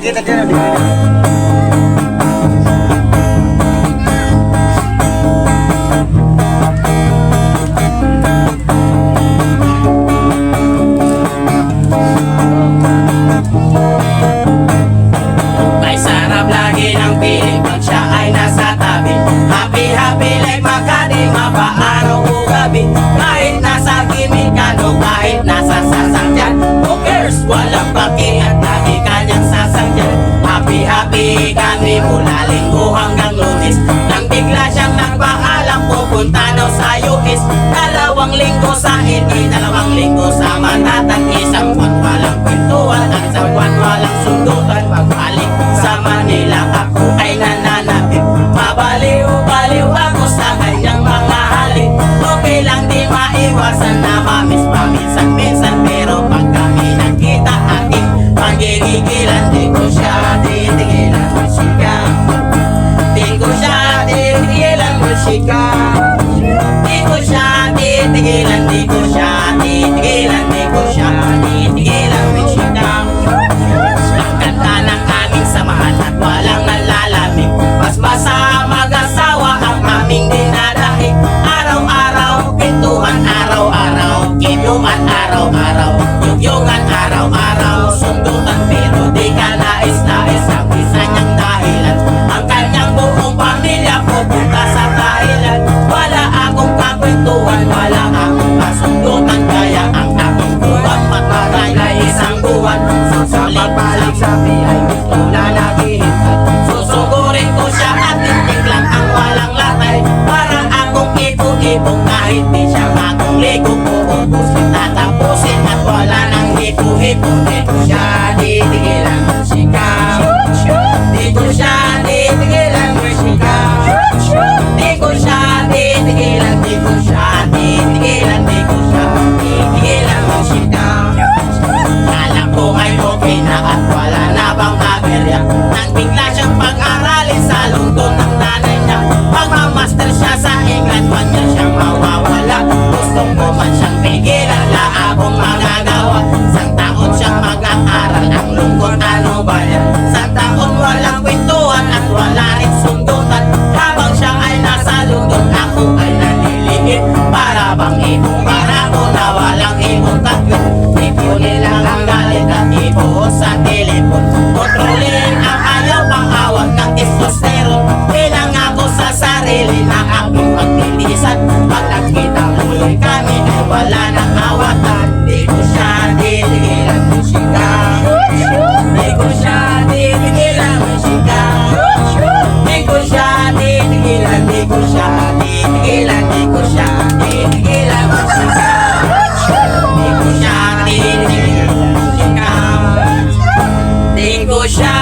kita dyan. May sarap lagi ng piling pag siya ay nasa tabi. Happy, happy like Makati, mapaaraw o gabi. Kahit nasa kimikano, kahit nasa sasakyan, who cares? Walang paki at lagi kanyang sasakyan. Happy, happy kami mula linggo hanggang lunes. Nang bigla siyang nagpaalam, pupunta daw sa US. 2 linggo sa hindi, 2 linggo sa Matatag. Isang buwan walang kwentuhan at isang buwan walang sundutan. Pagbalik sa Manila ako ay nananapit. Mabaliw-baliw ako sa kanyang mga halik. Okay lang di maiwasan na mamiss paminsan-minsan. Pero pag kami nagkita aking paggigilan, di ko siya titigilan musika. Di ko siya titigilan musika. Di ko siya titigilan, di ko siya titigilan, di ko siya titigilan musika. Ang ganda ng aming samahan at walang nalalamig. Mas masa mag-asawa ang aming dinadaig. Araw-araw, pintuhan araw-araw, kinuman araw-araw, yugyungan araw-araw, sundutan pero di ka nais-nais. Ang isa niyang dahilan, ang kanyang buong pamilya pupunta sa Thailand. Wala akong kakwentuhan, wala akong kasundutan, kaya ang aking buwan matagal na isang buwan. Susulit pagbalik sa ay gusto na naghihintay. Susugurin ko siya at tintig lang ang walang latay. Para akong ipo-ipong kahit di siya akong ligo. Uubusin, tatapusin at wala nang hipo-hipo. Di ko siya titigilan musika. Di ko siya titigilan musika. Di ko siya titigilan, di ko siya titigilan, di ko siya titigilan musika. Kala ko ay okay na at wala na bang aberya. Nang bigla siyang pag-aralin sa London ng nanay niya. Magmamaster siya sa England, 1 year siyang mawawala. Gustong ko man siyang pigilan, la akong magagawa. Isang taon siyang mag-aaral, ang lungkot ano ba yan? Isang taon walang kwentuhan at wala rin sundutan. Habang siya ay nasa London, ako ay naniliit. Para bang ibong barako na walang ibong tatlo. Ipunin lang ang galit at ibuhos sa telepon. Kontrolin ang ayaw, pang-awag ng testosterone. Bilang ako sa sarili na aking pagtitisan. Pag nagkita uloy kami ay wala nang awatan. Di ko siya titigilan musika. Di ko siya titigilan musika. Di ko siya titigilan, di ko siya titigilan, di ko siya titigilan musika. Di ko siya titigilan musika. Di ko siya